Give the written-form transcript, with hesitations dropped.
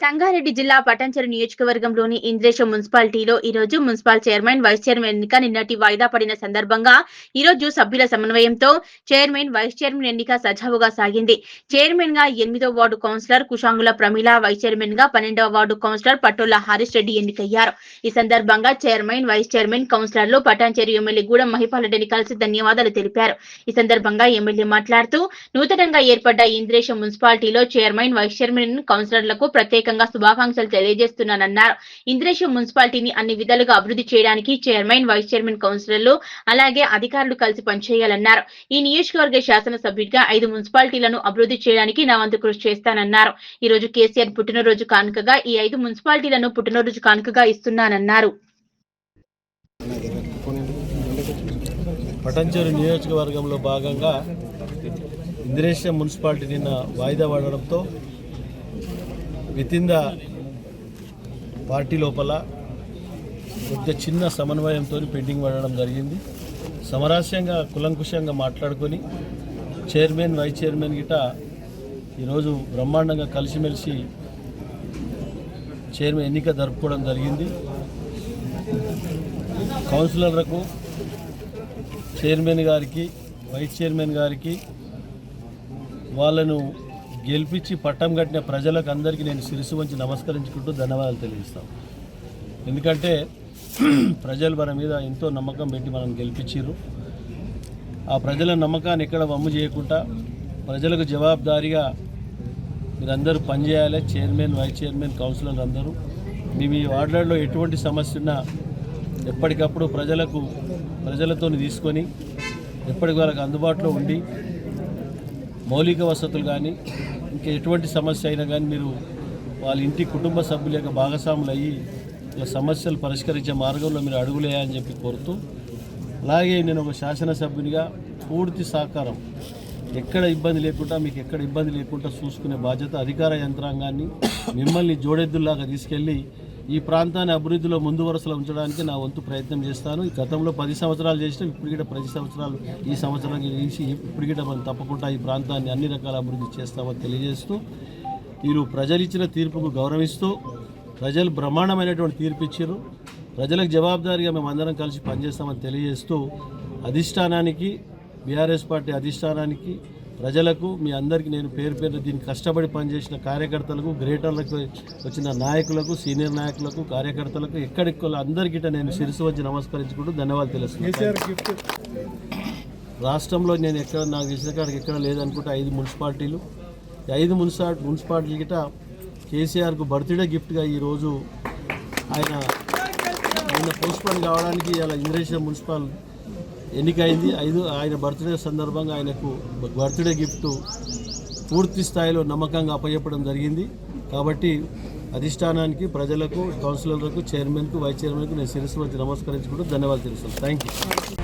సంగారెడ్డి జిల్లా పటాన్చెరు నియోజకవర్గంలోని ఇంద్రేశం మున్సిపాలిటీలో ఈ రోజు మున్సిపల్ చైర్మన్, వైస్ చైర్మన్ ఎన్నిక నిన్నటి వాయిదా పడిన సందర్భంగా ఈ రోజు సభ్యుల సమన్వయంతో చైర్మన్, వైస్ చైర్మన్ ఎన్నిక సజావుగా సాగింది. చైర్మన్ గా 8వ ward councillor Kushangula Pramila, vice chairman గా 12వ వార్డు కౌన్సిలర్ పట్టోల హారిస్ రెడ్డి ఎన్నికయ్యారు. ఈ సందర్భంగా చైర్మన్, వైస్ చైర్మన్, కౌన్సిలర్లు పటాన్చెరు ఎమ్మెల్యే గూడెం మహిపాల్ రెడ్డిని కలిసి ధన్యవాదాలు తెలిపారు. ఈ సందర్భంగా ఎమ్మెల్యే మాట్లాడుతూ నూతనంగా ఏర్పడ్డ ఇంద్రేశం మున్సిపాలిటీలో చైర్మన్, వైస్ చైర్మన్, కౌన్సిలర్లకు ప్రత్యేక శుభాకాంక్షలు తెలియజేస్తున్నానన్నారు. ఇంద్రేశం మున్సిపాలిటీని అన్ని విధాలుగా అభివృద్ధి చేయడానికి చైర్మన్, వైస్ చైర్మన్, కౌన్సిలర్లు అలాగే అధికారులు కలిసి పనిచేయాలన్నారు. ఈ నియోజకవర్గ శాసనసభ్యుడిగా 5 మున్సిపాలిటీలను అభివృద్ధి చేయడానికి నా వంతు కృషి చేస్తానన్నారు. ఈ రోజు కేసీఆర్ పుట్టినరోజు కానుకగా ఈ 5 మున్సిపాలిటీలను పుట్టినరోజు కానుకగా ఇస్తున్నానన్నారు. పటాన్చెరు నియోజకవర్గంలో భాగంగా ఇంద్రేశం మున్సిపాలిటీ నిన్న వాయిదా పడడంతో వితిన్ ద పార్టీ లోపల కొద్దిగా చిన్న సమన్వయంతో పెండింగ్ పడడం జరిగింది. సమరస్యంగా కులంకుశంగా మాట్లాడుకొని చైర్మన్, వైస్ చైర్మన్ గిట ఈరోజు బ్రహ్మాండంగా కలిసిమెలిసి చైర్మన్ ఎన్నిక జరుపుకోవడం జరిగింది. కౌన్సిలర్లకు, చైర్మన్ గారికి, వైస్ చైర్మన్ గారికి వాళ్ళను గెలిపించి పట్టం కట్టిన ప్రజలకు అందరికీ నేను శిరస్సు వంచి నమస్కరించుకుంటూ ధన్యవాదాలు తెలియజేస్తాం. ఎందుకంటే ప్రజలు మన మీద ఎంతో నమ్మకం పెట్టి మనం గెలిపించారు. ఆ ప్రజల నమ్మకాన్ని ఎక్కడ వమ్ము చేయకుండా ప్రజలకు జవాబుదారీగా మీరందరూ పనిచేయాలి. చైర్మన్, వైస్ చైర్మన్, కౌన్సిలర్లు అందరూ మీ వార్డులలో ఎటువంటి సమస్య ఉన్నా ఎప్పటికప్పుడు ప్రజలతో తీసుకొని ఎప్పటికి వాళ్ళకి అందుబాటులో ఉండి మౌలిక వసతులు కానీ ఇంకా ఎటువంటి సమస్య అయినా కానీ మీరు వాళ్ళ ఇంటి కుటుంబ సభ్యుల యొక్క భాగస్వాములు అయ్యి ఇలా సమస్యలు పరిష్కరించే మార్గంలో మీరు అడుగులేయని చెప్పి కోరుతూ, అలాగే నేను ఒక శాసనసభ్యునిగా పూర్తి సహకారం ఎక్కడ ఇబ్బంది లేకుండా మీకు ఎక్కడ ఇబ్బంది లేకుండా చూసుకునే బాధ్యత అధికార యంత్రాంగాన్ని మిమ్మల్ని జోడెద్దుల్లాగా తీసుకెళ్ళి ఈ ప్రాంతాన్ని అభివృద్ధిలో ముందు వరుసలో ఉంచడానికి నా వంతు ప్రయత్నం చేస్తాను. ఈ గతంలో 10 సంవత్సరాలు చేసినా ఇప్పుడు కూడా 10 సంవత్సరాలు ఈ సంవత్సరానికి చేసి ఇప్పుడు కూడా మనం తప్పకుండా ఈ ప్రాంతాన్ని అన్ని రకాల అభివృద్ధి చేస్తామని తెలియజేస్తూ, వీరు ప్రజలు ఇచ్చిన తీర్పుకు గౌరవిస్తూ ప్రజలు బ్రహ్మాండమైనటువంటి తీర్పు ఇచ్చారు. ప్రజలకు జవాబుదారీగా మేము అందరం కలిసి పనిచేస్తామని తెలియజేస్తూ అధిష్టానానికి, బీఆర్ఎస్ పార్టీ అధిష్టానానికి, ప్రజలకు మీ అందరికీ నేను పేరు దీనికి కష్టపడి పనిచేసిన కార్యకర్తలకు, గ్రేటర్లకు వచ్చిన నాయకులకు, సీనియర్ నాయకులకు, కార్యకర్తలకు ఎక్కడికి అందరికీ నేను శిరస్సు వచ్చి నమస్కరించుకుంటూ ధన్యవాదాలు తెలుస్తున్నాను. రాష్ట్రంలో నేను ఎక్కడ నాకు తెలిసిన కాడికి ఎక్కడ లేదనుకుంటే 5 మున్సిపాలిటీలు, 5 మున్సిపాలిటీలు గిట కేసీఆర్కు బర్త్డే గిఫ్ట్గా ఈరోజు ఆయన పోస్ట్పోన్ కావడానికి ఇలా ఇంద్రేశం మున్సిపల్ ఎన్నికైంది. ఆయన బర్త్డే సందర్భంగా ఆయనకు బర్త్డే గిఫ్ట్ పూర్తి స్థాయిలో నమ్మకంగా అప్పచెప్పడం జరిగింది. కాబట్టి అధిష్టానానికి, ప్రజలకు, కౌన్సిలర్లకు, చైర్మన్కు, వైస్ చైర్మన్కు నేను శిరస్సు వచ్చి నమస్కరించుకుంటూ ధన్యవాదాలు తెలుస్తాను. Thank you.